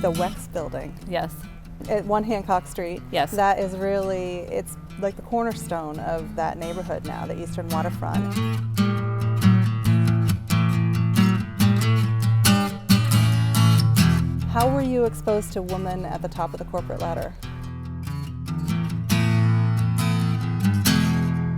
the Wex Building Yes. at 1 Hancock Street. Yes. That is really, it's like the cornerstone of that neighborhood now, the Eastern Waterfront. How were you exposed to women at the top of the corporate ladder?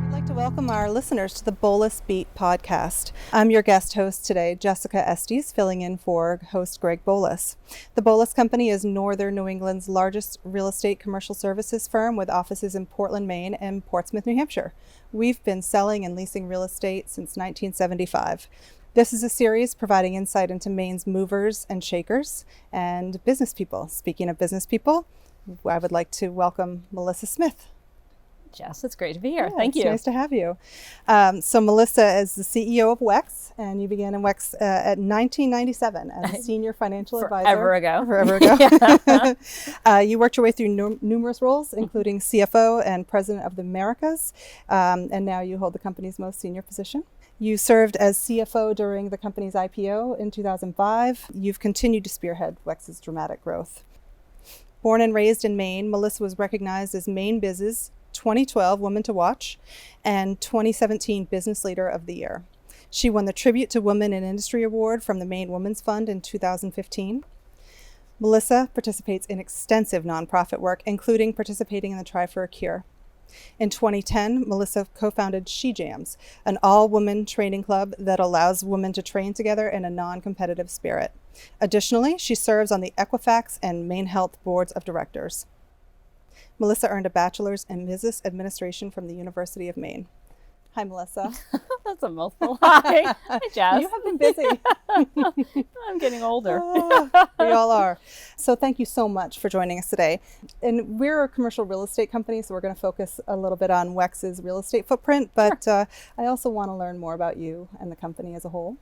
I'd like to welcome our listeners to the Boulos Beat podcast. I'm your guest host today, Jessica Estes, filling in for host Greg Boulos. The Boulos Company is Northern New England's largest real estate commercial services firm with offices in Portland, Maine and Portsmouth, New Hampshire. We've been selling and leasing real estate since 1975. This is a series providing insight into Maine's movers and shakers and business people. Speaking of business people, I would like to welcome Melissa Smith. Jess, it's great to be here. Yeah, Thank you. It's nice to have you. So Melissa is the CEO of WEX, and you began in WEX at 1997 as a senior financial advisor. Forever ago. You worked your way through numerous roles, including CFO and President of the Americas, and now you hold the company's most senior position. You served as CFO during the company's IPO in 2005. You've continued to spearhead WEX's dramatic growth. Born and raised in Maine, Melissa was recognized as Maine Biz's 2012 Woman to Watch and 2017 Business Leader of the Year. She won the Tribute to Women in Industry Award from the Maine Women's Fund in 2015. Melissa participates in extensive nonprofit work, including participating in the Try for a Cure. In 2010, Melissa co-founded She Jams, an all-woman training club that allows women to train together in a non-competitive spirit. Additionally, she serves on the Equifax and MaineHealth boards of directors. Melissa earned a bachelor's in business administration from the University of Maine. Hi, Melissa. That's a mouthful. Hi. Hi, Jess. You have been busy. I'm getting older. We all are. So thank you so much for joining us today. And we're a commercial real estate company, so we're going to focus a little bit on WEX's real estate footprint, but Sure. I also want to learn more about you and the company as a whole.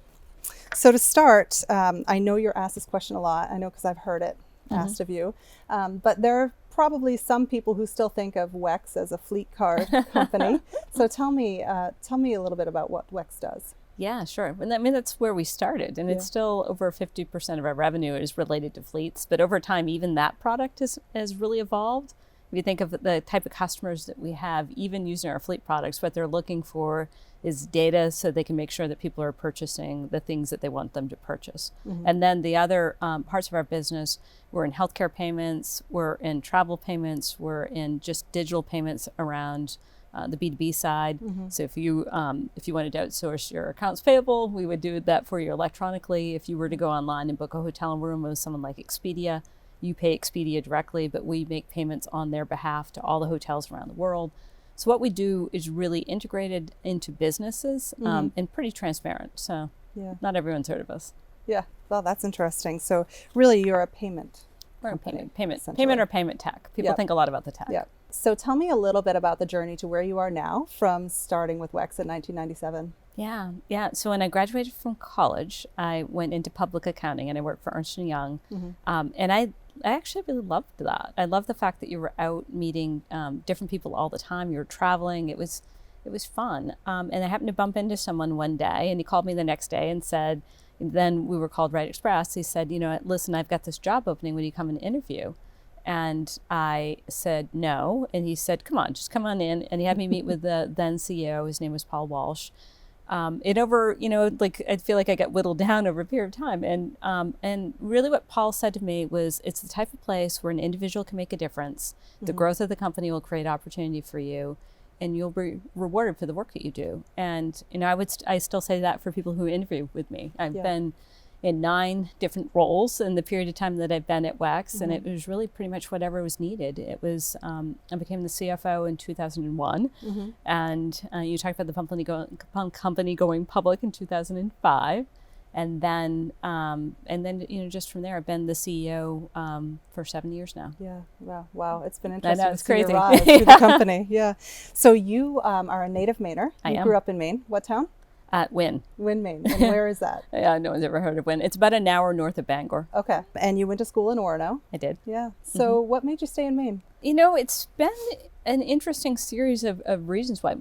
So to start, I know you're asked this question a lot. I know because I've heard it asked of you, but there are probably some people who still think of WEX as a fleet card company. So tell me a little bit about what WEX does. Yeah, sure. I mean, that's where we started, and it's Yeah. still over 50% of our revenue is related to fleets. But over time, even that product has really evolved. If you think of the type of customers that we have, even using our fleet products, what they're looking for is data so they can make sure that people are purchasing the things that they want them to purchase. Mm-hmm. And then the other parts of our business, we're in healthcare payments, we're in travel payments, we're in just digital payments around the B2B side. Mm-hmm. So if you wanted to outsource your accounts payable, we would do that for you electronically. If you were to go online and book a hotel room with someone like Expedia, you pay Expedia directly, but we make payments on their behalf to all the hotels around the world. So what we do is really integrated into businesses and pretty transparent. So Yeah. not everyone's heard of us. Yeah. Well, that's interesting. So really you're a payment We're in company, payment essentially. or payment tech. People Yep. think a lot about the tech. Yeah. So tell me a little bit about the journey to where you are now from starting with WEX in 1997. Yeah. So when I graduated from college, I went into public accounting and I worked for Ernst & Young. And I actually really loved that. I love the fact that you were out meeting different people all the time. You were traveling. It was fun. And I happened to bump into someone one day, and he called me the next day and said, then we were called Right Express. He said, listen, I've got this job opening. Would you come and interview? And I said no. And he said, just come on in. And he had me meet with the then CEO. His name was Paul Walsh. I feel like I got whittled down over a period of time. And really what Paul said to me was, it's the type of place where an individual can make a difference. The growth of the company will create opportunity for you, and you'll be rewarded for the work that you do. And, I still say that for people who interview with me. I've been in 9 different roles in the period of time that I've been at WEX, and it was really pretty much whatever was needed. It was, I became the CFO in 2001, and you talked about the company going public in 2005, and then just from there, I've been the CEO for 7 years now. Yeah. Wow. It's been interesting. I know, it's to see your crazy. rise through the company. Yeah. So you are a native Mainer. I You am. grew up in Maine. What town? Wynn. Wynn, Maine. And where is that? Yeah, no one's ever heard of Wynn. It's about an hour north of Bangor. Okay. And you went to school in Orono. I did. Yeah. So what made you stay in Maine? It's been an interesting series of reasons why.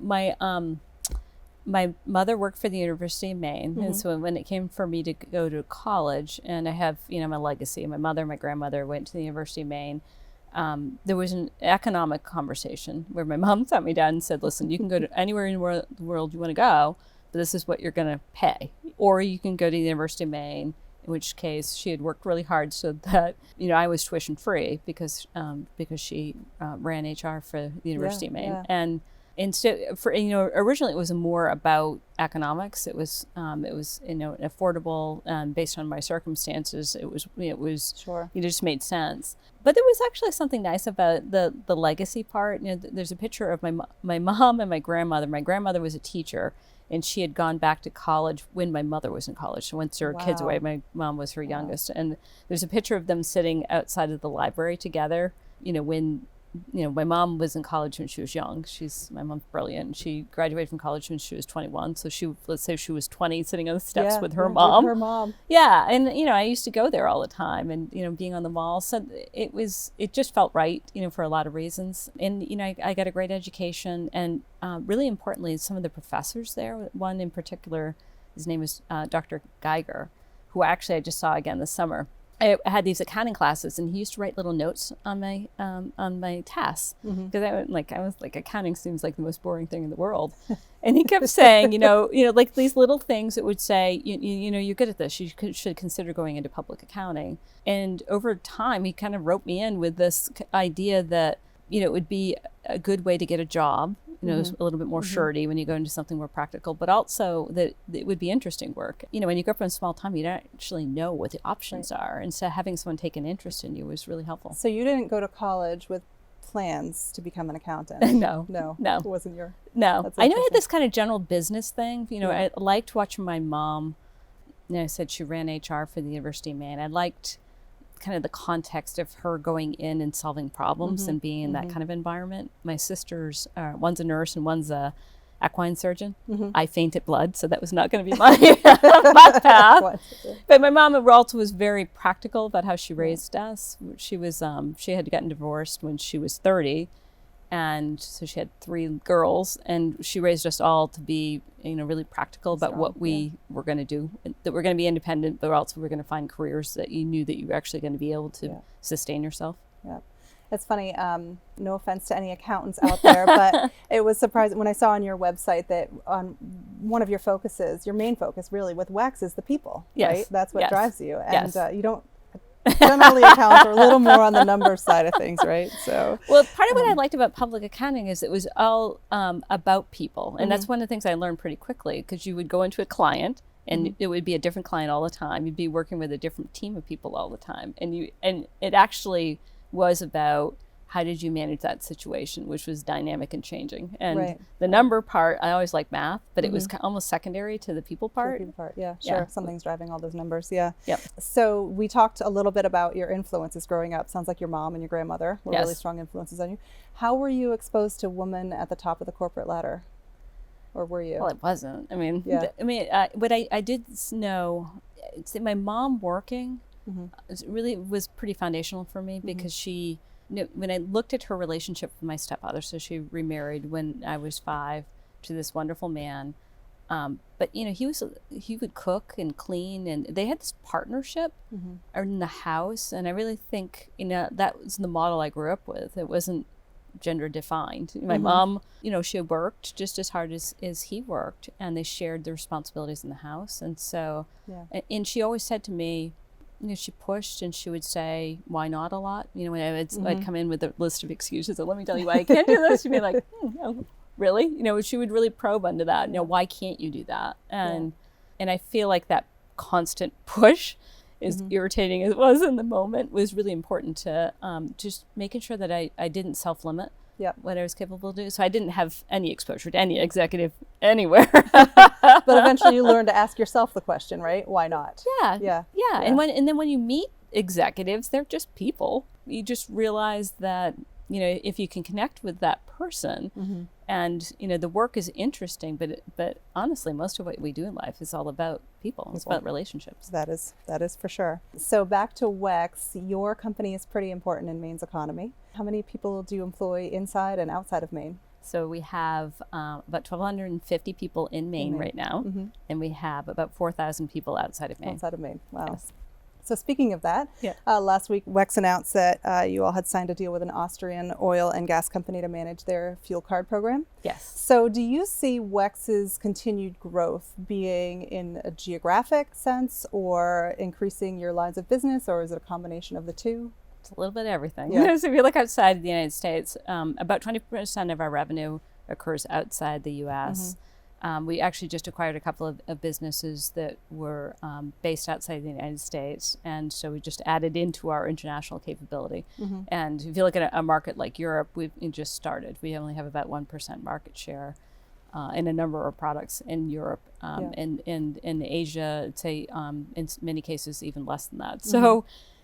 my mother worked for the University of Maine, and so when it came for me to go to college, and I have, my legacy, my mother, my grandmother went to the University of Maine. There was an economic conversation where my mom sat me down and said, listen, you can go to anywhere in the world you want to go, but this is what you're going to pay. Or you can go to the University of Maine, in which case she had worked really hard so that, I was tuition free because she ran HR for the University of Maine. And so originally it was more about economics. It was affordable based on my circumstances. It was Sure. It just made sense. But there was actually something nice about the legacy part. There's a picture of my mom and my grandmother. My grandmother was a teacher, and she had gone back to college when my mother was in college. So once her kids away, my mom was her youngest. And there's a picture of them sitting outside of the library together, when my mom was in college when she was young. My mom's brilliant. She graduated from college when she was 21. So let's say she was 20 sitting on the steps with her mom. With her mom. Yeah. And, I used to go there all the time and, being on the mall. So it just felt right, for a lot of reasons. And, I got a great education. And really importantly, some of the professors there, one in particular, his name is Dr. Geiger, who actually I just saw again this summer. I had these accounting classes, and he used to write little notes on my tests because I was like, accounting seems like the most boring thing in the world, and he kept saying, like these little things that would say, you're good at this, you should consider going into public accounting. And over time, he kind of roped me in with this idea that it would be a good way to get a job. It's a little bit more surety when you go into something more practical, but also that it would be interesting work. When you go from a small town, you don't actually know what the options are. And so having someone take an interest in you was really helpful. So you didn't go to college with plans to become an accountant? No. It wasn't your... No. I know I had this kind of general business thing. I liked watching my mom. I said she ran HR for the University of Maine. I liked kind of the context of her going in and solving problems and being in that kind of environment. My sisters, one's a nurse and one's a equine surgeon. I fainted blood, so that was not going to be my path. But my mom also was very practical about how she raised us. She had gotten divorced when she was 30, and so she had 3 girls, and she raised us all to be, really practical about what we were going to do, that we're going to be independent, but also we're going to find careers that you knew that you were actually going to be able to sustain yourself. Yeah. It's funny, no offense to any accountants out there, but it was surprising when I saw on your website that on one of your focuses, your main focus really with Wex is the people, right? That's what drives you. And you don't, generally accountants are a little more on the numbers side of things, right? So, well, part of what I liked about public accounting is it was all about people. And that's one of the things I learned pretty quickly, because you would go into a client and it would be a different client all the time. You'd be working with a different team of people all the time. And it actually was about how did you manage that situation, which was dynamic and changing. And the number part, I always liked math, but it was almost secondary to the people part. The people part, yeah, sure. Yeah. Something's driving all those numbers, yeah. Yep. So we talked a little bit about your influences growing up. Sounds like your mom and your grandmother were really strong influences on you. How were you exposed to women at the top of the corporate ladder? Or were you? Well, it wasn't. I mean, what I did know, my mom working really was pretty foundational for me, because she, when I looked at her relationship with my stepfather, so she remarried when I was 5 to this wonderful man. But he would cook and clean, and they had this partnership in the house. And I really think, that was the model I grew up with. It wasn't gender defined. My mom, she worked just as hard as he worked, and they shared the responsibilities in the house. And so, and she always said to me, she pushed, and she would say, why not a lot? When I'd come in with a list of excuses, so let me tell you why I can't do this. She'd be like, oh, really? She would really probe into that. Why can't you do that? And I feel like that constant push, as irritating as it was in the moment, was really important to just making sure that I didn't self-limit what I was capable of doing. So I didn't have any exposure to any executive anywhere. But eventually you learn to ask yourself the question, right? Why not? Yeah. And then when you meet executives, they're just people. You just realize that, if you can connect with that person, and the work is interesting, but honestly, most of what we do in life is all about people. It's about relationships. That is for sure. So back to Wex, your company is pretty important in Maine's economy. How many people do you employ inside and outside of Maine? So we have about 1,250 people in Maine right now, and we have about 4,000 people outside of Maine. Outside of Maine, wow. Yes. So speaking of that, Yeah. Last week WEX announced that you all had signed a deal with an Austrian oil and gas company to manage their fuel card program. Yes. So do you see WEX's continued growth being in a geographic sense or increasing your lines of business, or is it a combination of the two? It's a little bit of everything. Yeah. So if you look outside of the United States, about 20% of our revenue occurs outside the U.S. We actually just acquired a couple of businesses that were based outside the United States, and so we just added into our international capability. And if you look at a market like Europe, we just started. We only have about 1% market share in a number of products in Europe. And in Asia, I'd say in many cases even less than that.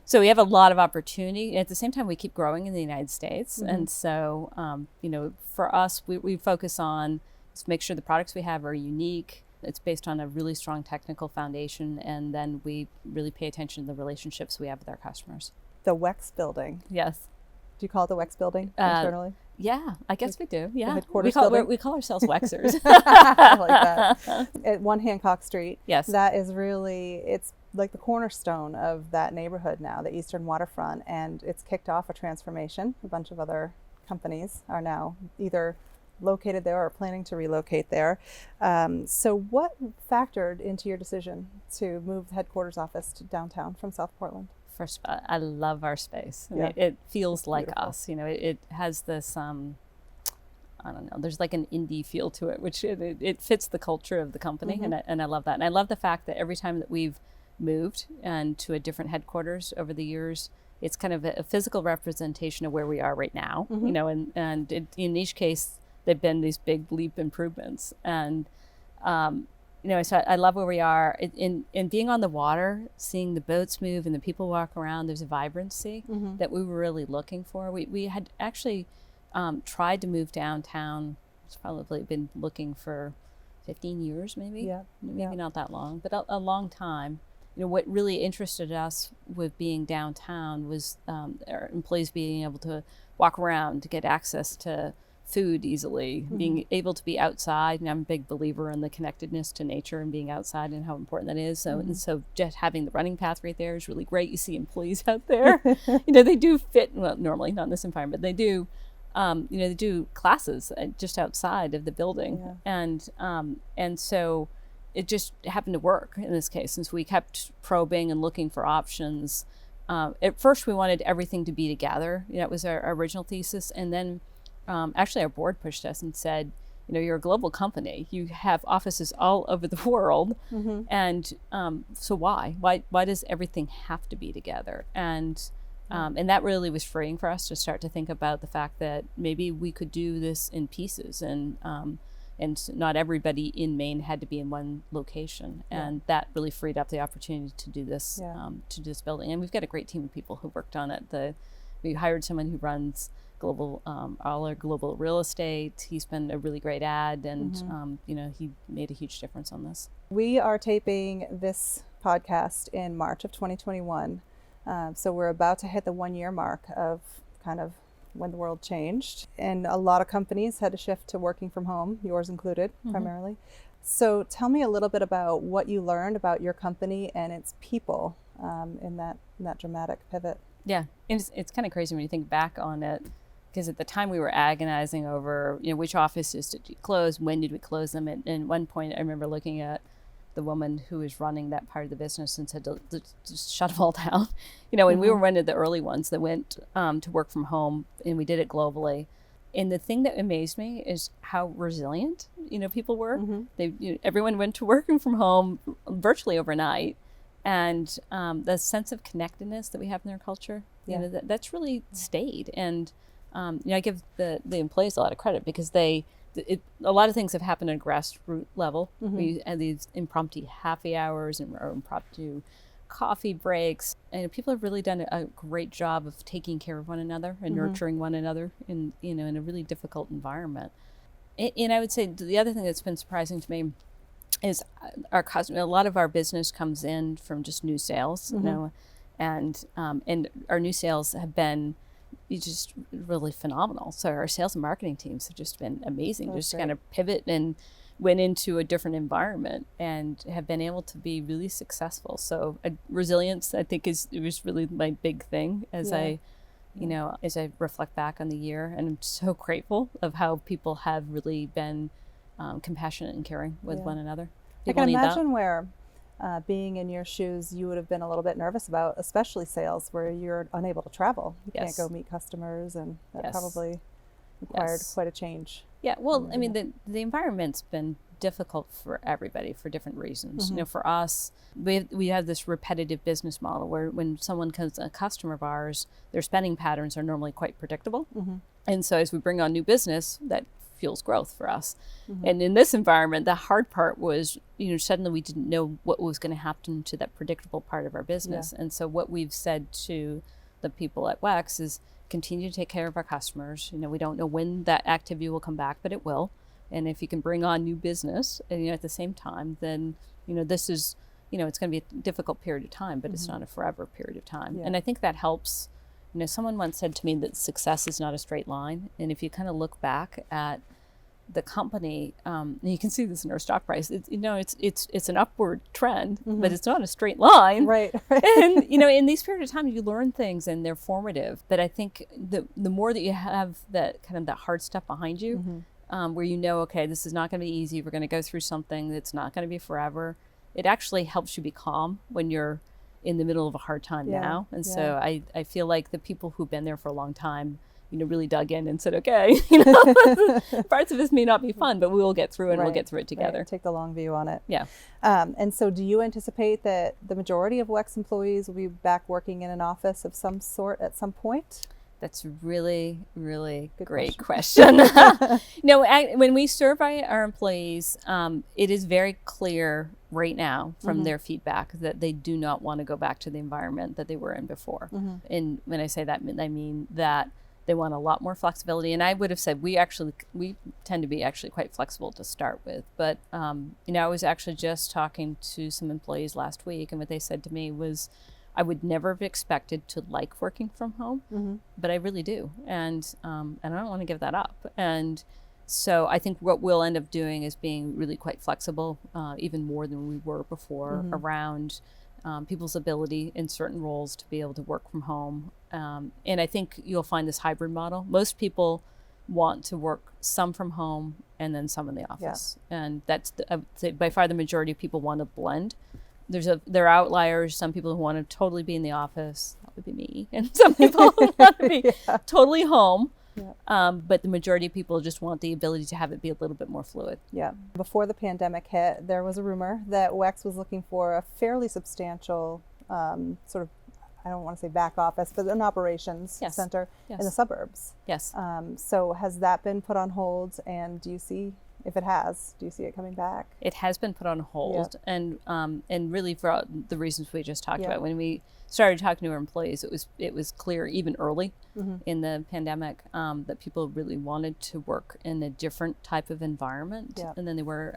So we have a lot of opportunity. And at the same time, we keep growing in the United States. And so, for us, we focus on just make sure the products we have are unique. It's based on a really strong technical foundation. And then we really pay attention to the relationships we have with our customers. The Wex Building. Yes. Do you call it the Wex Building internally? Yeah, I guess we do. Yeah, headquarters we call ourselves Wexers. I like that. At 1 Hancock Street. Yes. That is really, it's like the cornerstone of that neighborhood now, the Eastern Waterfront, and it's kicked off a transformation. A bunch of other companies are now either located there or planning to relocate there. So what factored into your decision to move the headquarters office to downtown from South Portland? First of all, I love our space. Yeah. It feels like beautiful. us. It has this, I don't know, there's like an indie feel to it, which it fits the culture of the company. And I love that. And I love the fact that every time that we've moved and to a different headquarters over the years, it's kind of a physical representation of where we are right now, and in each case, they've been these big leap improvements. And, so I love where we are. In being on the water, seeing the boats move and the people walk around, there's a vibrancy that we were really looking for. We had actually tried to move downtown. It's probably been looking for 15 years, maybe. Maybe not that long, but a long time. What really interested us with being downtown was our employees being able to walk around, to get access to food easily, being able to be outside. And I'm a big believer in the connectedness to nature and being outside and how important that is. So, and so just having the running path right there is really great. You see employees out there, they do fit, well, normally not in this environment, they do, they do classes just outside of the building. And so it just happened to work in this case, since we kept probing and looking for options. At first we wanted everything to be together. That was our original thesis. And then actually our board pushed us and said, you're a global company. You have offices all over the world. And so why does everything have to be together? And that really was freeing for us to start to think about the fact that maybe we could do this in pieces, and not everybody in Maine had to be in one location. And that really freed up the opportunity to do this, to do this building. And we've got a great team of people who worked on it. We hired someone who runs global, all our global real estate. He's been a really great add, and he made a huge difference on this. We are taping this podcast in March of 2021. So we're about to hit the 1-year mark of kind of when the world changed. And a lot of companies had to shift to working from home, yours included, primarily. So tell me a little bit about what you learned about your company and its people in that dramatic pivot. Yeah, it's kind of crazy when you think back on it, because at the time we were agonizing over, which offices did we close, when did we close them? And at one point I remember looking at the woman who was running that part of the business and said to just shut them all down. And we were one of the early ones that went to work from home, and we did it globally. And the thing that amazed me is how resilient, people were. Everyone went to working from home virtually overnight. And the sense of connectedness that we have in their culture, that's really stayed. And I give the employees a lot of credit, because a lot of things have happened at a grassroots level. We had these impromptu happy hours and impromptu coffee breaks, and people have really done a great job of taking care of one another and nurturing one another in a really difficult environment. And I would say the other thing that's been surprising to me is our customer. A lot of our business comes in from just new sales, and our new sales have been it's just really phenomenal. So our sales and marketing teams have just been amazing. That's just great. kind of pivot and went into a different environment and have been able to be really successful. So resilience, I think, was really my big thing as as I reflect back on the year. And I'm so grateful of how people have really been compassionate and caring with one another. People I can need imagine where being in your shoes, you would have been a little bit nervous about, especially sales, where you're unable to travel. You can't go meet customers, and that probably required quite a change. Yeah, well, I mean, the environment's been difficult for everybody for different reasons. You know, for us, we have this repetitive business model where when someone comes, a customer of ours, their spending patterns are normally quite predictable. And so as we bring on new business, that fuels growth for us. And in this environment, the hard part was, suddenly we didn't know what was going to happen to that predictable part of our business. And so what we've said to the people at Wex is continue to take care of our customers. We don't know when that activity will come back, but it will. And if you can bring on new business, at the same time, then, this is, it's going to be a difficult period of time, but it's not a forever period of time. And I think that helps. Someone once said to me that success is not a straight line. And if you kind of look back at the company, and you can see this in our stock price, it's an upward trend, but it's not a straight line. Right. And, in these periods of time, you learn things and they're formative. But I think the more that you have that kind of that hard stuff behind you, where okay, this is not going to be easy. We're going to go through something that's not going to be forever. It actually helps you be calm when you're in the middle of a hard time now. And so I feel like the people who've been there for a long time, really dug in and said, okay, parts of this may not be fun, but we will get through and we'll get through it together. Take the long view on it. Yeah. And so do you anticipate that the majority of Wex employees will be back working in an office of some sort at some point? That's really, really great question. When we survey our employees, it is very clear right now from their feedback that they do not want to go back to the environment that they were in before. And when I say that, I mean that they want a lot more flexibility. And I would have said we tend to be actually quite flexible to start with. But, I was actually just talking to some employees last week, and what they said to me was, I would never have expected to like working from home, but I really do. And I don't want to give that up. And so I think what we'll end up doing is being really quite flexible, even more than we were before, around people's ability in certain roles to be able to work from home. And I think you'll find this hybrid model. Most people want to work some from home and then some in the office. And that's I would say by far the majority of people want to blend. There are outliers, some people who want to totally be in the office, that would be me, and some people who want to be totally home. But the majority of people just want the ability to have it be a little bit more fluid. Yeah. Before the pandemic hit, there was a rumor that Wex was looking for a fairly substantial sort of, I don't want to say back office, but an operations center in the suburbs. Yes. So has that been put on hold, and do you see it coming back? It has been put on hold, and really for the reasons we just talked about. When we started talking to our employees, it was clear even early in the pandemic that people really wanted to work in a different type of environment, and then they were.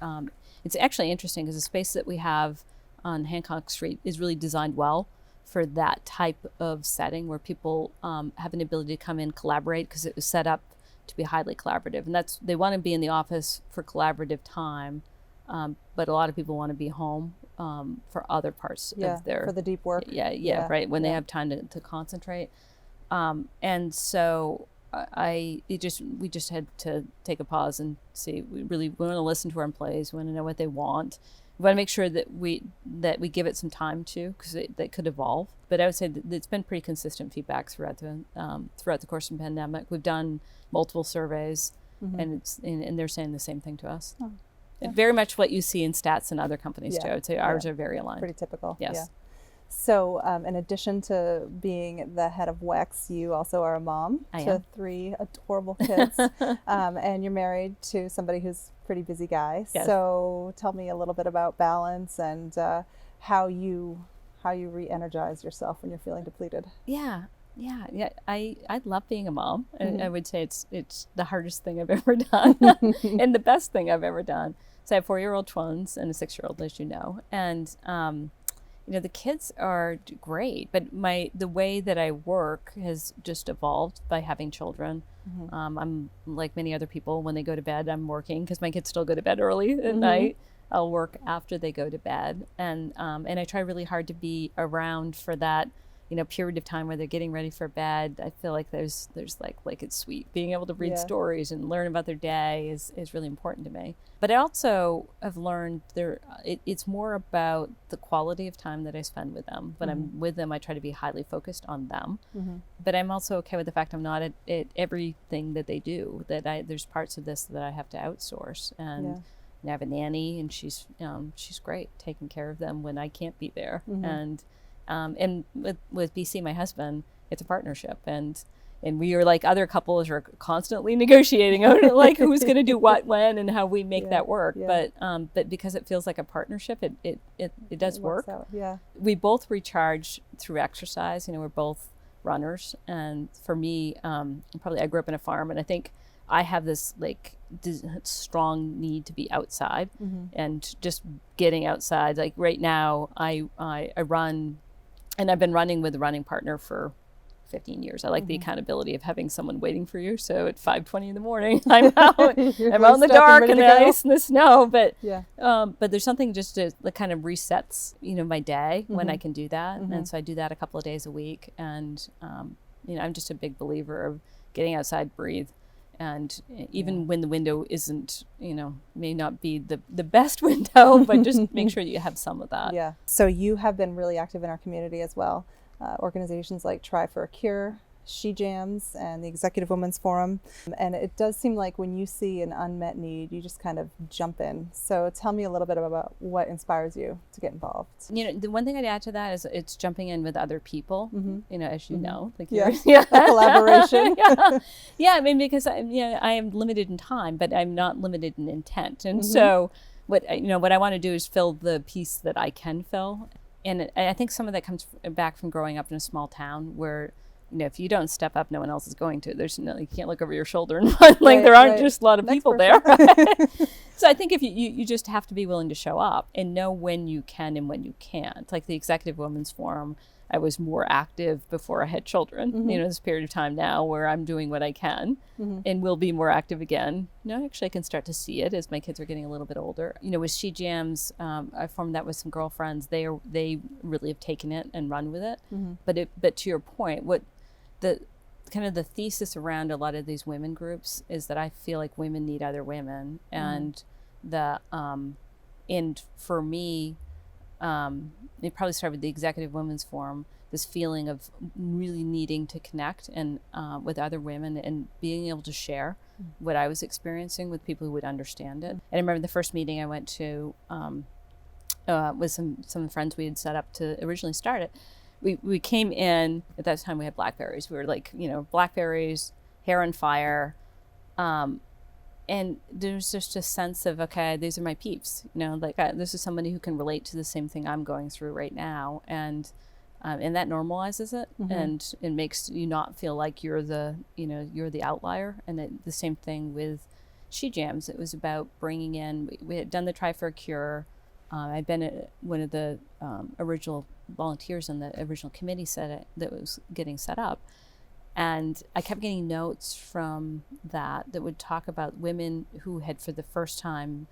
It's actually interesting because the space that we have on Hancock Street is really designed well for that type of setting where people have an ability to come in, collaborate, because it was set up to be highly collaborative. And they want to be in the office for collaborative time, but a lot of people want to be home for other parts of for the deep work. Right, when they have time to concentrate. And so we just had to take a pause and see. We want to listen to our employees. We want to know what they want. We want to make sure that we give it some time too, because that could evolve. But I would say that it's been pretty consistent feedback throughout the course of the pandemic. We've done multiple surveys, and they're saying the same thing to us. Very much what you see in stats and other companies too. I would say ours are very aligned. Pretty typical. Yes. Yeah. So in addition to being the head of Wex, you also are a mom to 3 adorable kids, and you're married to somebody who's a pretty busy guy. Yes. So tell me a little bit about balance and how you re-energize yourself when you're feeling depleted. Yeah. I love being a mom. I would say it's the hardest thing I've ever done and the best thing I've ever done. So I have 4-year-old twins and a 6-year-old, as you know, and the kids are great, but the way that I work has just evolved by having children. I'm like many other people. When they go to bed, I'm working because my kids still go to bed early at night. I'll work after they go to bed, and I try really hard to be around for that, period of time where they're getting ready for bed. I feel like there's like it's sweet. Being able to read stories and learn about their day is really important to me. But I also have learned it's more about the quality of time that I spend with them. When I'm with them, I try to be highly focused on them. But I'm also okay with the fact I'm not at everything that they do, there's parts of this that I have to outsource. And I have a nanny, and she's great, taking care of them when I can't be there. And with BC, my husband, it's a partnership, and we are like other couples are constantly negotiating on like who's going to do what when and how we make that work. But because it feels like a partnership, it does work. We both recharge through exercise. We're both runners, and for me, probably I grew up in a farm, and I think I have this strong need to be outside and just getting outside. Like right now, I run, and I've been running with a running partner for 15 years. I like the accountability of having someone waiting for you. So at 5:20 in the morning, I'm out. I'm out in the dark and the ice and the snow. But there's something just that kind of resets, my day when I can do that. And so I do that a couple of days a week. And I'm just a big believer of getting outside, breathe. And even when the window isn't, may not be the best window, but just make sure that you have some of that. Yeah. So you have been really active in our community as well. Organizations like Try for a Cure, She Jams, and the Executive Women's Forum. And it does seem like when you see an unmet need, you just kind of jump in. So tell me a little bit about what inspires you to get involved. The one thing I'd add to that is it's jumping in with other people, as you know. Like Collaboration. I mean, because I am limited in time, but I'm not limited in intent. And so what I want to do is fill the piece that I can fill. And I think some of that comes back from growing up in a small town where, if you don't step up, no one else is going to. You can't look over your shoulder and run. There aren't just a lot of people there. So I think if you just have to be willing to show up and know when you can and when you can't. Like the Executive Women's Forum, I was more active before I had children. This period of time now where I'm doing what I can and will be more active again. Actually, I can start to see it as my kids are getting a little bit older. With She Jams, I formed that with some girlfriends. They really have taken it and run with it. But to your point, what the kind of the thesis around a lot of these women groups is that I feel like women need other women, and and for me, it probably started with the Executive Women's Forum, this feeling of really needing to connect and with other women and being able to share what I was experiencing with people who would understand it. And I remember the first meeting I went to with some friends we had set up to originally start it. We came in, at that time we had Blackberries. We were like, Blackberries, hair on fire. And there's just a sense of, okay, these are my peeps, this is somebody who can relate to the same thing I'm going through right now. And that normalizes it and it makes you not feel like you're the outlier. And the same thing with She Jams. It was about bringing in, we had done the Try for a Cure. I'd been one of the original volunteers in the original committee that was getting set up. And I kept getting notes from that would talk about women who had for the first time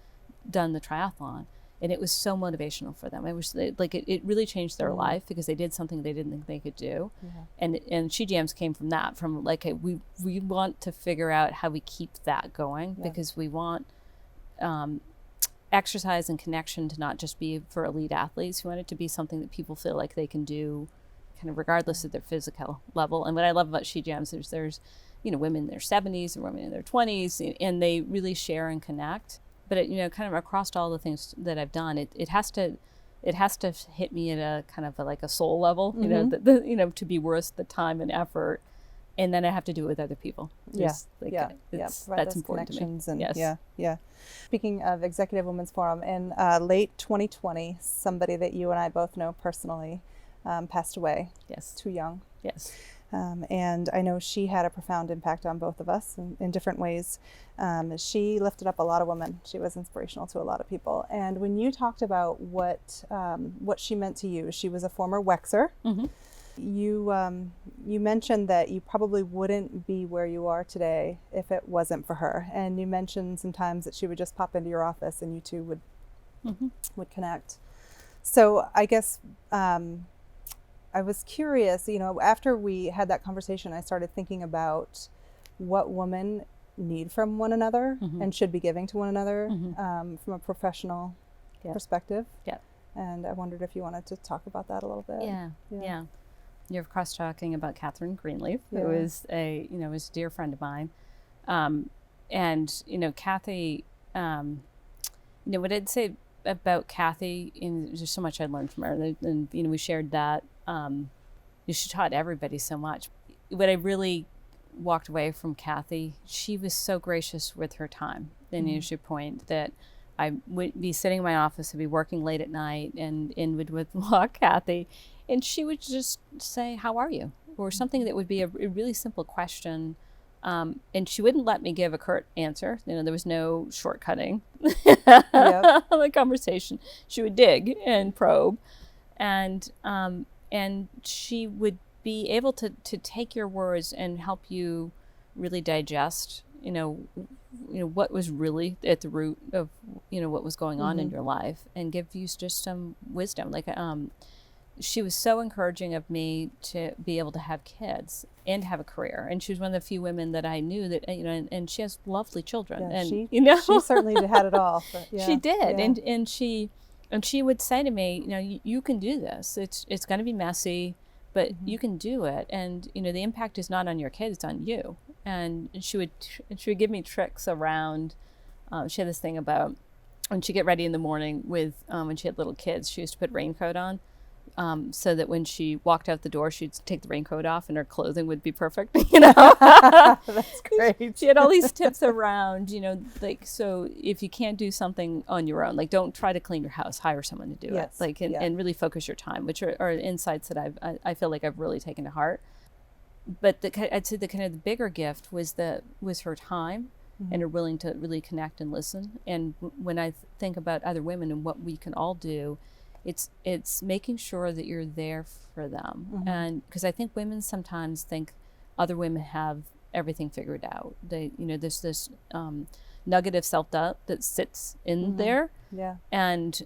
done the triathlon. And it was so motivational for them. It was it really changed their life because they did something they didn't think they could do. And She Jams came from that, from we want to figure out how we keep that going because we want exercise and connection to not just be for elite athletes. We want it to be something that people feel like they can do kind of regardless of their physical level. And what I love about She Jams is there's women in their 70s and women in their 20s, and they really share and connect. But it, kind of across all the things that I've done, it has to hit me at a kind of like a soul level, to be worth the time and effort. And then I have to do it with other people. That's important to me. And Speaking of Executive Women's Forum, in late 2020, somebody that you and I both know personally passed away. Yes. Too young. Yes. And I know she had a profound impact on both of us in different ways. She lifted up a lot of women. She was inspirational to a lot of people. And when you talked about what she meant to you, she was a former Wexer. Mm-hmm. You mentioned that you probably wouldn't be where you are today if it wasn't for her. And you mentioned sometimes that she would just pop into your office and you two would connect. So I guess I was curious, after we had that conversation, I started thinking about what women need from one another and should be giving to one another from a professional perspective. Yeah. And I wondered if you wanted to talk about that a little bit. Yeah. You're of course talking about Catherine Greenleaf, who is was a dear friend of mine. And Kathy, what I'd say about Kathy, there's so much I learned from her, and we shared that. She taught everybody so much. What I really walked away from Kathy, she was so gracious with her time. And as your point that I would be sitting in my office, I'd be working late at night, and in would walk Kathy, and she would just say, "How are you?" or something that would be a really simple question. And she wouldn't let me give a curt answer. There was no shortcutting the conversation. She would dig and probe, and she would be able to take your words and help you really digest, what was really at the root of, what was going on in your life, and give you just some wisdom. Like, she was so encouraging of me to be able to have kids and have a career. And she was one of the few women that I knew that, and she has lovely children. Yeah, and she certainly had it all. But she did. Yeah. And she would say to me, you can do this. It's going to be messy, but you can do it. And, the impact is not on your kids, it's on you. And she would give me tricks around, she had this thing about when she'd get ready in the morning with, when she had little kids, she used to put a raincoat on. So that when she walked out the door, she'd take the raincoat off and her clothing would be perfect, That's great. She had all these tips around, so if you can't do something on your own, like don't try to clean your house, hire someone to do it, and really focus your time, which are insights that I feel like I've really taken to heart. But I'd say the kind of the bigger gift was her time and her willing to really connect and listen. And when I think about other women and what we can all do, it's making sure that you're there for them. And because I think women sometimes think other women have everything figured out. They, there's this nugget of self-doubt that sits in there. Yeah. And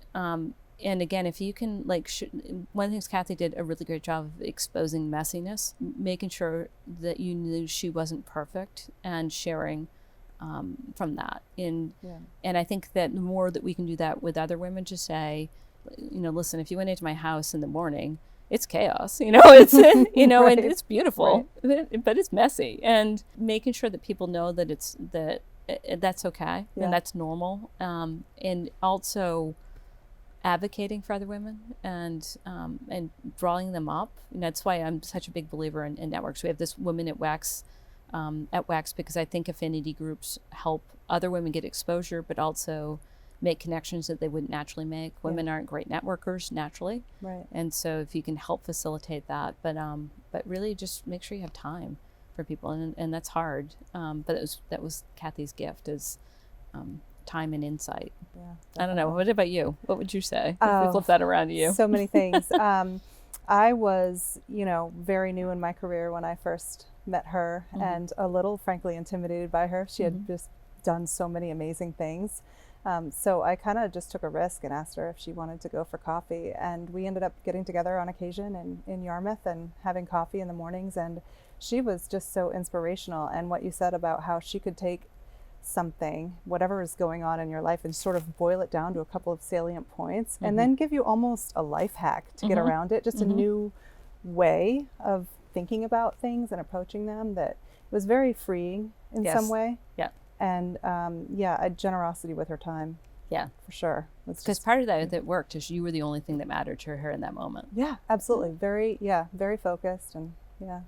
again, if you can, one of the things Kathy did a really great job of exposing messiness, making sure that you knew she wasn't perfect, and sharing from that. And I think that the more that we can do that with other women, to say, listen, if you went into my house in the morning, it's chaos, it's, right. And it's beautiful, right. but it's messy, and making sure that people know that that's okay and that's normal. And also advocating for other women and drawing them up. That's why I'm such a big believer in networks. We have this woman at Wex, because I think affinity groups help other women get exposure, but also make connections that they wouldn't naturally make. Women aren't great networkers naturally, right? And so if you can help facilitate that, but really just make sure you have time for people, and that's hard. But that was Kathy's gift, is time and insight. Yeah, I don't know. What about you? What would you say if we flip that around to you? So many things. I was, very new in my career when I first met her, and a little, frankly, intimidated by her. She had just done so many amazing things. So I kind of just took a risk and asked her if she wanted to go for coffee. And we ended up getting together on occasion in Yarmouth and having coffee in the mornings. And she was just so inspirational. And what you said about how she could take something, whatever is going on in your life, and sort of boil it down to a couple of salient points, and then give you almost a life hack to get around it, just a new way of thinking about things and approaching them that was very freeing in some way. Yeah. And a generosity with her time. Yeah, for sure. Because part of that worked is you were the only thing that mattered to her in that moment. Yeah, absolutely. Very focused, and yeah.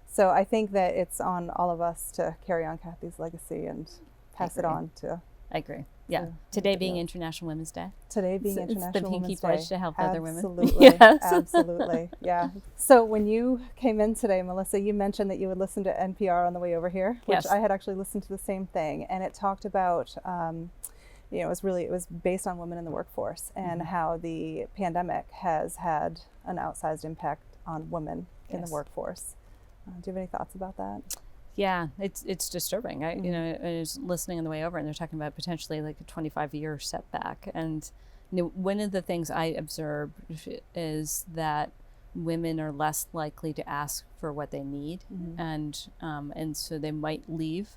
So I think that it's on all of us to carry on Kathy's legacy and pass it on to. I agree. Yeah. Today being International Women's Day. Today being It's International the pinky Women's pledge Day. to help other women. Absolutely. Yes. Absolutely. Yeah. So when you came in today, Melissa, you mentioned that you would listen to NPR on the way over here, which Yes. I had actually listened to the same thing, and it talked about it was based on women in the workforce and how the pandemic has had an outsized impact on women in the workforce. Do you have any thoughts about that? Yeah, it's disturbing. I was listening on the way over, and they're talking about potentially like a 25-year setback. And one of the things I observed is that women are less likely to ask for what they need, and so they might leave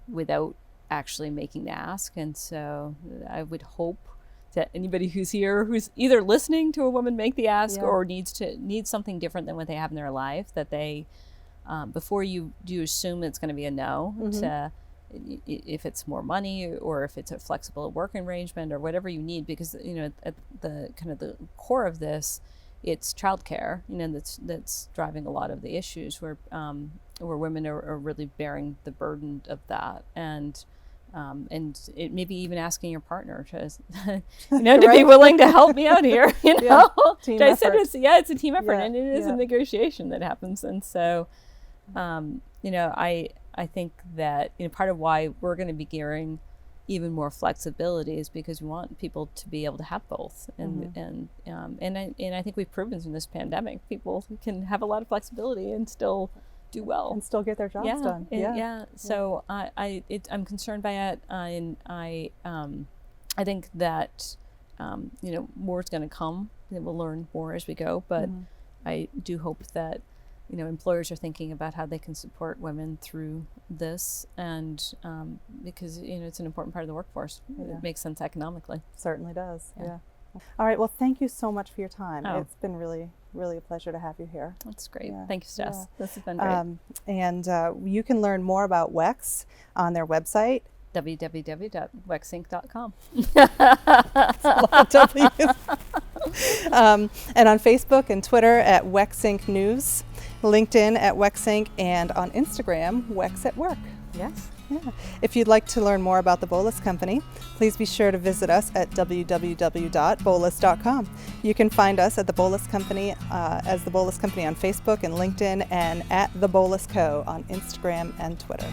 without actually making the ask. And so I would hope that anybody who's here who's either listening to a woman make the ask or needs something different than what they have in their life, that they before you assume it's going to be a no, to, if it's more money or if it's a flexible work arrangement or whatever you need, because at the kind of the core of this, it's childcare, that's driving a lot of the issues where women are really bearing the burden of that, and it maybe even asking your partner to to be willing to help me out here. Team I said effort. it's a team effort, Yeah, and it is a negotiation that happens. And so I think that part of why we're going to be gearing even more flexibility is because we want people to be able to have both, and I think we've proven in this pandemic people can have a lot of flexibility and still do well and still get their jobs done. So I'm concerned by it, and I think that more is going to come, and we'll learn more as we go, but I do hope that employers are thinking about how they can support women through this, and because it's an important part of the workforce. It makes sense economically. Certainly does. Yeah. All right. Well, thank you so much for your time. Oh. It's been really, really a pleasure to have you here. That's great. Yeah. Thank you, Jess. Yeah. This has been great. And you can learn more about WEX on their website. www.wexinc.com. And on Facebook and Twitter at WexInc News, LinkedIn at WexInc, and on Instagram, Wex at Work. Yes. Yeah. If you'd like to learn more about the Boulos Company, please be sure to visit us at www.boulos.com. You can find us at the Boulos Company as the Boulos Company on Facebook and LinkedIn, and at the Boulos Co. on Instagram and Twitter.